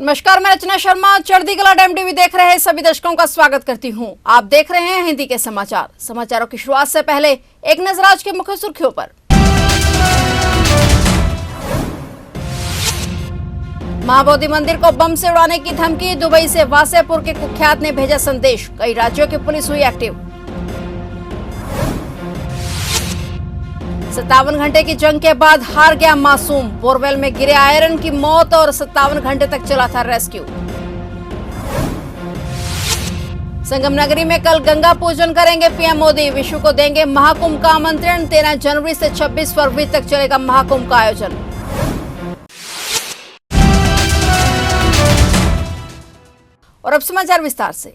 नमस्कार, मैं रचना शर्मा। चढ़ती कला टाइम टीवी देख रहे सभी दर्शकों का स्वागत करती हूं। आप देख रहे हैं हिंदी के समाचार। समाचारों की शुरुआत से पहले एक नजर आज की मुख्य सुर्खियों पर। महाबोधि मंदिर को बम से उड़ाने की धमकी। दुबई से वासेपुर के कुख्यात ने भेजा संदेश। कई राज्यों की पुलिस हुई एक्टिव। 57 घंटे की जंग के बाद हार गया मासूम। बोरवेल में गिरे आयरन की मौत और 57 घंटे तक चला था रेस्क्यू। संगम नगरी में कल गंगा पूजन करेंगे पीएम मोदी। विश्व को देंगे महाकुंभ का आमंत्रण। 13 जनवरी से 26 फरवरी तक चलेगा महाकुंभ का आयोजन। और अब समाचार विस्तार से।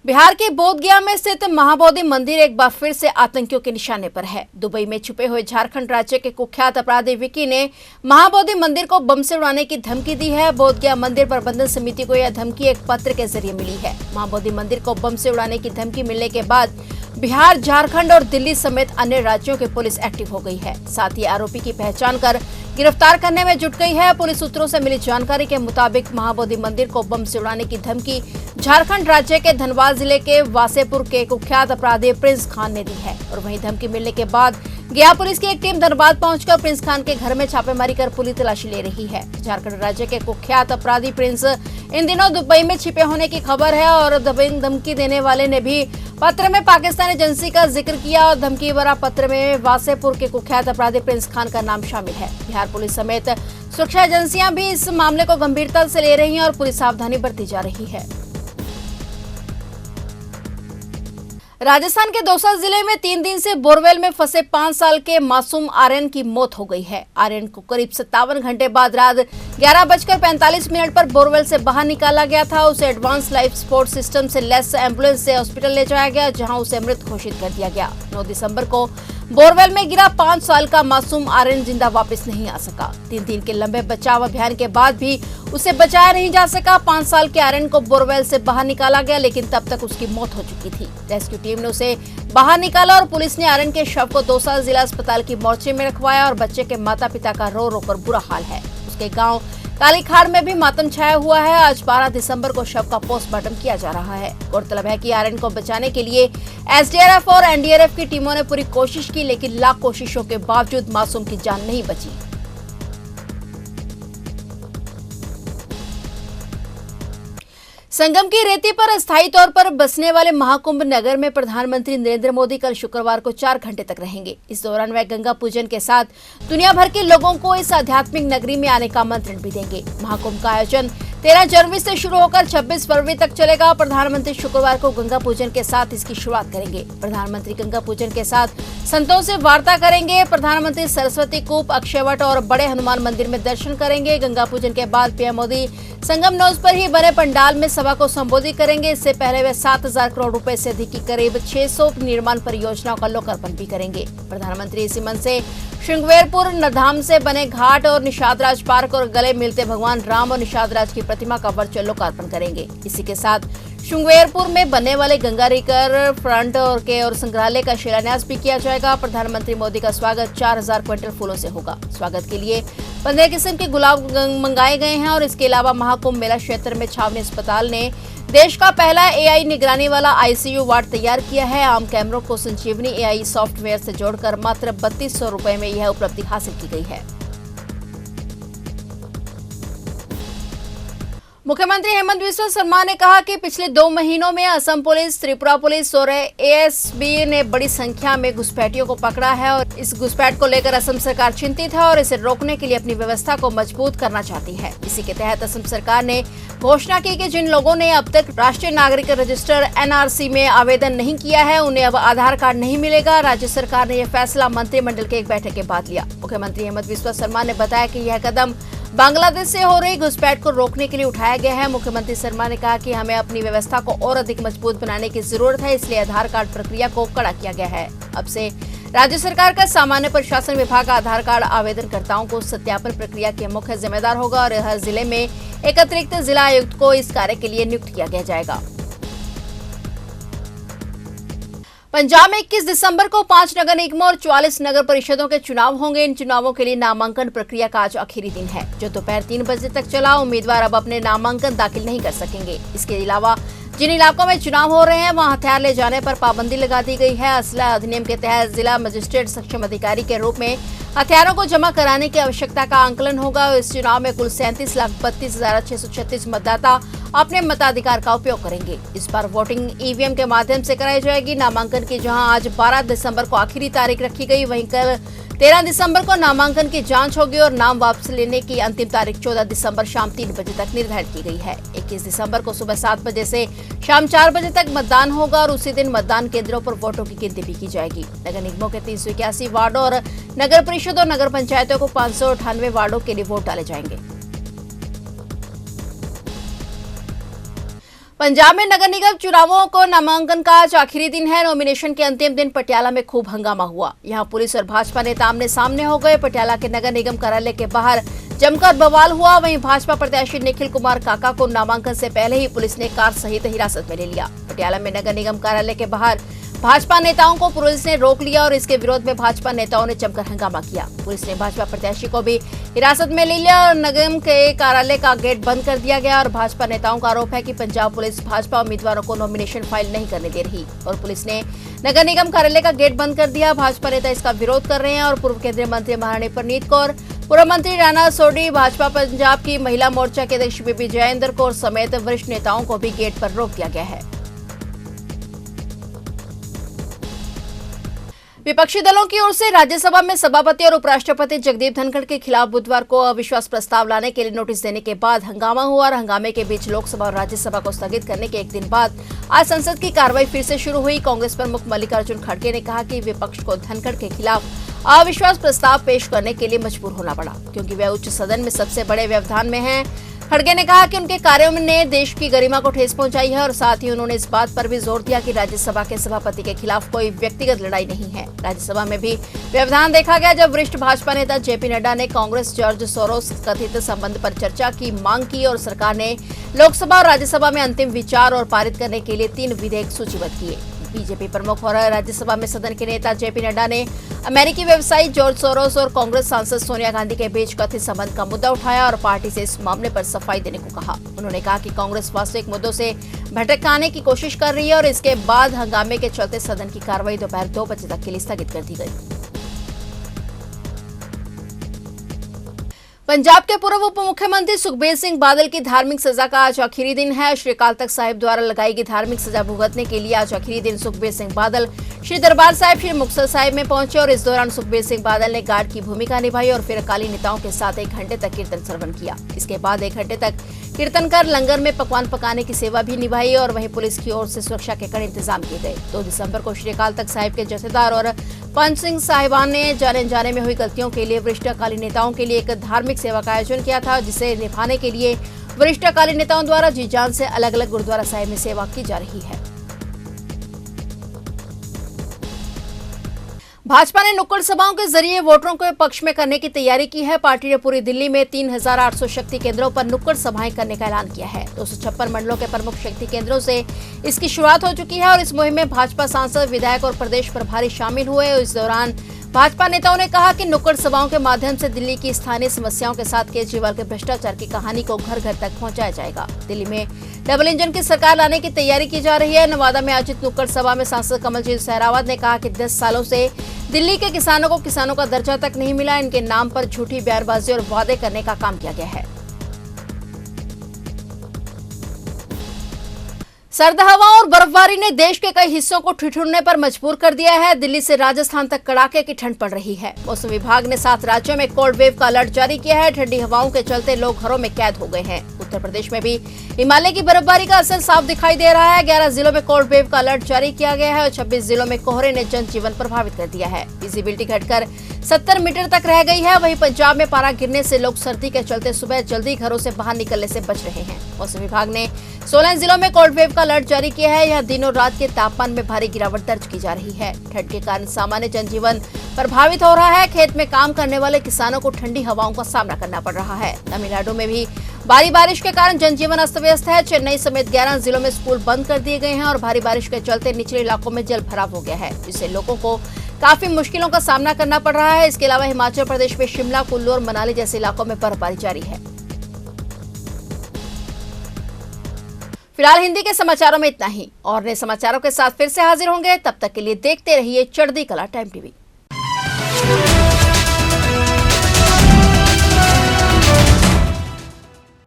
बिहार के बोधगया में स्थित महाबोधि मंदिर एक बार फिर से आतंकियों के निशाने पर है। दुबई में छुपे हुए झारखंड राज्य के कुख्यात अपराधी विकी ने महाबोधि मंदिर को बम से उड़ाने की धमकी दी है। बोधगया मंदिर प्रबंधन समिति को यह धमकी एक पत्र के जरिए मिली है। महाबोधि मंदिर को बम से उड़ाने की धमकी मिलने के बाद बिहार, झारखंड और दिल्ली समेत अन्य राज्यों की पुलिस एक्टिव हो गई है। साथ ही आरोपी की पहचान कर गिरफ्तार करने में जुट गई है। पुलिस सूत्रों से मिली जानकारी के मुताबिक महाबोधि मंदिर को बम से उड़ाने की धमकी झारखंड राज्य के धनबाद जिले के वासेपुर के कुख्यात अपराधी प्रिंस खान ने दी है। और वहीं धमकी मिलने के बाद गया पुलिस की एक टीम धनबाद पहुंचकर प्रिंस खान के घर में छापेमारी कर पूरी तलाशी ले रही है। झारखंड राज्य के कुख्यात अपराधी प्रिंस इन दिनों दुबई में छिपे होने की खबर है और धमकी देने वाले ने भी पत्र में पाकिस्तानी एजेंसी का जिक्र किया और धमकी भरा पत्र में वासेपुर के कुख्यात अपराधी प्रिंस खान का नाम शामिल है। बिहार पुलिस समेत सुरक्षा एजेंसियां भी इस मामले को गंभीरता से ले रही हैं और पूरी सावधानी बरती जा रही है। राजस्थान के दौसा जिले में 3 दिन से बोरवेल में फंसे 5 साल के मासूम आर्यन की मौत हो गई है। आर्यन को करीब 57 घंटे बाद रात 11:45 पर बोरवेल से बाहर निकाला गया था। उसे एडवांस लाइफ सपोर्ट सिस्टम से लैस एम्बुलेंस से हॉस्पिटल ले जाया गया, जहां उसे मृत घोषित कर दिया गया। 9 दिसंबर को बोरवेल में गिरा 5 साल का मासूम आर्यन जिंदा वापस नहीं आ सका। 3 दिन के लंबे बचाव अभियान के बाद भी उसे बचाया नहीं जा सका। 5 साल के आर्यन को बोरवेल से बाहर निकाला गया, लेकिन तब तक उसकी मौत हो चुकी थी। रेस्क्यू टीम ने उसे बाहर निकाला और पुलिस ने आर्यन के शव को दौसा जिला अस्पताल की मोर्चे में रखवाया और बच्चे के माता पिता का रो रो कर बुरा हाल है। उसके गांव कालीखाड़ में भी मातम छाया हुआ है। आज 12 दिसंबर को शव का पोस्टमार्टम किया जा रहा है। गौरतलब है कि आर्यन को बचाने के लिए एसडीआरएफ और एनडीआरएफ की टीमों ने पूरी कोशिश की, लेकिन लाख कोशिशों के बावजूद मासूम की जान नहीं बची। संगम की रेती पर अस्थायी तौर पर बसने वाले महाकुंभ नगर में प्रधानमंत्री नरेंद्र मोदी कल शुक्रवार को 4 घंटे तक रहेंगे। इस दौरान वह गंगा पूजन के साथ दुनिया भर के लोगों को इस आध्यात्मिक नगरी में आने का आमंत्रण भी देंगे। महाकुंभ का आयोजन 13 जनवरी से शुरू होकर 26 फरवरी तक चलेगा। प्रधानमंत्री शुक्रवार को गंगा पूजन के साथ इसकी शुरुआत करेंगे। प्रधानमंत्री गंगा पूजन के साथ संतों से वार्ता करेंगे। प्रधानमंत्री सरस्वती कूप, अक्षयवट और बड़े हनुमान मंदिर में दर्शन करेंगे। गंगा पूजन के बाद पीएम मोदी संगम नौज पर ही बने पंडाल में सभा को संबोधित करेंगे। इससे पहले वे 7,000 करोड़ रुपए से अधिक की करीब 600 निर्माण परियोजनाओं का लोकार्पण भी करेंगे। प्रधानमंत्री इसी मन से श्रृंगवेरपुर धाम से बने घाट और निषादराज पार्क और गले मिलते भगवान राम और निषादराज की प्रतिमा का वर्चुअल लोकार्पण करेंगे। इसी के साथ श्रृंगवेरपुर में बनने वाले गंगा रिवर फ्रंट और संग्रहालय का शिलान्यास भी किया जाएगा। प्रधानमंत्री मोदी का स्वागत 4,000 क्विंटल फूलों से होगा। स्वागत के लिए 15 किस्म के गुलाब मंगाए गए हैं और इसके अलावा महाकुंभ मेला क्षेत्र में छावनी अस्पताल ने देश का पहला एआई निगरानी वाला आईसीयू वार्ड तैयार किया है। आम कैमरों को संजीवनी एआई सॉफ्टवेयर से जोड़कर मात्र 3200 रुपए में यह उपलब्धि हासिल की गई है। मुख्यमंत्री हेमंत बिस्वा शर्मा ने कहा कि पिछले 2 महीनों में असम पुलिस, त्रिपुरा पुलिस और एएसबी ने बड़ी संख्या में घुसपैठियों को पकड़ा है और इस घुसपैठ को लेकर असम सरकार चिंतित है और इसे रोकने के लिए अपनी व्यवस्था को मजबूत करना चाहती है। इसी के तहत असम सरकार ने घोषणा की कि जिन लोगों ने अब तक राष्ट्रीय नागरिक रजिस्टर एनआरसी में आवेदन नहीं किया है, उन्हें अब आधार कार्ड नहीं मिलेगा। राज्य सरकार ने यह फैसला मंत्रिमंडल की एक बैठक के बाद लिया। मुख्यमंत्री हेमंत बिस्वा शर्मा ने बताया कि यह कदम बांग्लादेश से हो रही घुसपैठ को रोकने के लिए उठाया गया है। मुख्यमंत्री शर्मा ने कहा कि हमें अपनी व्यवस्था को और अधिक मजबूत बनाने की जरूरत है, इसलिए आधार कार्ड प्रक्रिया को कड़ा किया गया है। अब से राज्य सरकार का सामान्य प्रशासन विभाग आधार कार्ड आवेदनकर्ताओं को सत्यापन प्रक्रिया के मुख्य जिम्मेदार होगा और हर जिले में एक अतिरिक्त जिला आयुक्त को इस कार्य के लिए नियुक्त किया जाएगा। पंजाब में 21 दिसंबर को 5 नगर निगमों और 44 नगर परिषदों के चुनाव होंगे। इन चुनावों के लिए नामांकन प्रक्रिया का आज आखिरी दिन है, जो दोपहर 3 बजे तक चला। उम्मीदवार अब अपने नामांकन दाखिल नहीं कर सकेंगे। इसके अलावा जिन इलाकों में चुनाव हो रहे हैं वहां हथियार ले जाने पर पाबंदी लगा दी गई है। असला अधिनियम के तहत जिला मजिस्ट्रेट सक्षम अधिकारी के रूप में हथियारों को जमा कराने की आवश्यकता का आंकलन होगा। इस चुनाव में कुल 37,32,636 मतदाता अपने मताधिकार का उपयोग करेंगे। इस बार वोटिंग ईवीएम के माध्यम से कराई जाएगी। नामांकन की जहां आज 12 दिसंबर को आखिरी तारीख रखी गई, वहीं कल 13 दिसंबर को नामांकन की जांच होगी और नाम वापस लेने की अंतिम तारीख 14 दिसंबर शाम 3 बजे तक निर्धारित की गई है। 21 दिसंबर को सुबह 7 बजे से शाम 4 बजे तक मतदान होगा और उसी दिन मतदान केंद्रों पर वोटों की गिनती भी की जाएगी। नगर निगमों के 381 वार्डों और नगर परिषद और नगर पंचायतों को 598 वार्डों के लिए वोट डाले जाएंगे। पंजाब में नगर निगम चुनावों को नामांकन का आज आखिरी दिन है। नॉमिनेशन के अंतिम दिन पटियाला में खूब हंगामा हुआ। यहां पुलिस और भाजपा नेता आमने सामने हो गए। पटियाला के नगर निगम कार्यालय के बाहर जमकर बवाल हुआ। वहीं भाजपा प्रत्याशी निखिल कुमार काका को नामांकन से पहले ही पुलिस ने कार सहित हिरासत में ले लिया। पटियाला में नगर निगम कार्यालय के बाहर भाजपा नेताओं को पुलिस ने रोक लिया और इसके विरोध में भाजपा नेताओं ने जमकर हंगामा किया। पुलिस ने भाजपा प्रत्याशी को भी हिरासत में ले लिया और निगम के कार्यालय का गेट बंद कर दिया गया। और भाजपा नेताओं का आरोप है कि पंजाब पुलिस भाजपा उम्मीदवारों को नॉमिनेशन फाइल नहीं करने दे रही और पुलिस ने नगर निगम कार्यालय का गेट बंद कर दिया। भाजपा नेता इसका विरोध कर रहे हैं और पूर्व केंद्रीय मंत्री महारानी परनीत कौर, पूर्व मंत्री राणा सोढी, भाजपा पंजाब की महिला मोर्चा के अध्यक्ष बीबी जयेंद्र कौर समेत वरिष्ठ नेताओं को भी गेट पर रोक दिया गया है। विपक्षी दलों की ओर से राज्यसभा में सभापति और उपराष्ट्रपति जगदीप धनखड़ के खिलाफ बुधवार को अविश्वास प्रस्ताव लाने के लिए नोटिस देने के बाद हंगामा हुआ और हंगामे के बीच लोकसभा और राज्यसभा को स्थगित करने के एक दिन बाद आज संसद की कार्रवाई फिर से शुरू हुई। कांग्रेस प्रमुख मल्लिकार्जुन खड़गे ने कहा कि विपक्ष को धनखड़ के खिलाफ अविश्वास प्रस्ताव पेश करने के लिए मजबूर होना पड़ा, क्योंकि वे उच्च सदन में सबसे बड़े व्यवधान में हैं। खड़गे ने कहा कि उनके कार्यों ने देश की गरिमा को ठेस पहुंचाई है और साथ ही उन्होंने इस बात पर भी जोर दिया कि राज्यसभा के सभापति के खिलाफ कोई व्यक्तिगत लड़ाई नहीं है। राज्यसभा में भी व्यवधान देखा गया जब वरिष्ठ भाजपा नेता जेपी नड्डा ने कांग्रेस जॉर्ज सोरोस कथित संबंध पर चर्चा की मांग की और सरकार ने लोकसभा और राज्यसभा में अंतिम विचार और पारित करने के लिए 3 विधेयक सूचीबद्ध किए। बीजेपी प्रमुख और राज्यसभा में सदन के नेता जेपी नड्डा ने अमेरिकी व्यवसायी जॉर्ज सोरोस और कांग्रेस सांसद सोनिया गांधी के बीच कथित संबंध का मुद्दा उठाया और पार्टी से इस मामले पर सफाई देने को कहा। उन्होंने कहा कि कांग्रेस वास्तविक मुद्दों से भटकाने की कोशिश कर रही है और इसके बाद हंगामे के चलते सदन की कार्रवाई दोपहर 2 बजे तक के लिए स्थगित कर दी गई। पंजाब के पूर्व उप मुख्यमंत्री सुखबीर सिंह बादल की धार्मिक सजा का आज आखिरी दिन है। श्री अकाल तख्त साहिब द्वारा लगाई गई धार्मिक सजा भुगतने के लिए आज आखिरी दिन सुखबीर सिंह बादल श्री दरबार साहिब श्री मुक्तसर साहिब में पहुंचे और इस दौरान सुखबीर सिंह बादल ने गार्ड की भूमिका निभाई और फिर अकाली नेताओं के साथ 1 घंटे तक कीर्तन श्रवण किया। इसके बाद 1 घंटे तक कीर्तन कर लंगर में पकवान पकाने की सेवा भी निभाई और वहीं पुलिस की ओर से सुरक्षा के कड़े इंतजाम किए गए। 2 दिसंबर को श्री अकाल तख्त साहिब के जथेदार और पंच सिंह साहिबान ने जाने में हुई गलतियों के लिए वरिष्ठ अकाली नेताओं के लिए एक धार्मिक सेवा का आयोजन किया था, जिसे निभाने के लिए वरिष्ठ अकाली नेताओं द्वारा जी जान से अलग अलग गुरुद्वारा साहिब में सेवा की जा रही है। भाजपा ने नुक्कड़ सभाओं के जरिए वोटरों के पक्ष में करने की तैयारी की है। पार्टी ने पूरी दिल्ली में 3800 शक्ति केंद्रों पर नुक्कड़ सभाएं करने का ऐलान किया है। 256 मंडलों के प्रमुख शक्ति केंद्रों से इसकी शुरुआत हो चुकी है और इस मुहिम में भाजपा सांसद, विधायक और प्रदेश प्रभारी शामिल हुए। इस दौरान भाजपा नेताओं ने कहा कि नुक्कड़ सभाओं के माध्यम से दिल्ली की स्थानीय समस्याओं के साथ केजरीवाल के भ्रष्टाचार की कहानी को घर घर तक पहुंचाया जाएगा। दिल्ली में डबल इंजन की सरकार लाने की तैयारी की जा रही है। नवादा में आयोजित नुक्कड़ सभा में सांसद कमलजीत सहरावत ने कहा कि 10 सालों से दिल्ली के किसानों को किसानों का दर्जा तक नहीं मिला। इनके नाम पर झूठी बयानबाजी और वादे करने का काम किया गया है। सर्द हवा और बर्फबारी ने देश के कई हिस्सों को ठिठुरने पर मजबूर कर दिया है। दिल्ली से राजस्थान तक कड़ाके की ठंड पड़ रही है। मौसम विभाग ने 7 राज्यों में कोल्ड वेव का अलर्ट जारी किया है। ठंडी हवाओं के चलते लोग घरों में कैद हो गए हैं। उत्तर प्रदेश में भी हिमालय की बर्फबारी का असर साफ दिखाई दे रहा है। 11 जिलों में कोल्ड वेव का अलर्ट जारी किया गया है और 26 जिलों में कोहरे ने जनजीवन प्रभावित कर दिया है। विजिबिलिटी घटकर 70 मीटर तक रह गई है। वहीं पंजाब में पारा गिरने से लोग सर्दी के चलते सुबह जल्दी घरों से बाहर निकलने से बच रहे हैं। मौसम विभाग ने 16 जिलों में कोल्ड वेव का अलर्ट जारी किया है। यहाँ दिनों रात के तापमान में भारी गिरावट दर्ज की जा रही है। ठंड के कारण सामान्य जनजीवन प्रभावित हो रहा है। खेत में काम करने वाले किसानों को ठंडी हवाओं का सामना करना पड़ रहा है। तमिलनाडु में भी भारी बारिश के कारण जनजीवन अस्त व्यस्त है। चेन्नई समेत 11 जिलों में स्कूल बंद कर दिए गए हैं और भारी बारिश के चलते निचले इलाकों में जल भराव हो गया है, जिससे लोगों को काफी मुश्किलों का सामना करना पड़ रहा है। इसके अलावा हिमाचल प्रदेश में शिमला, कुल्लू और मनाली जैसे इलाकों में बर्फबारी जारी है। फिलहाल हिंदी के समाचारों में इतना ही और नए समाचारों के साथ फिर से हाजिर होंगे। तब तक के लिए देखते रहिए चढ़ती कला टाइम टीवी।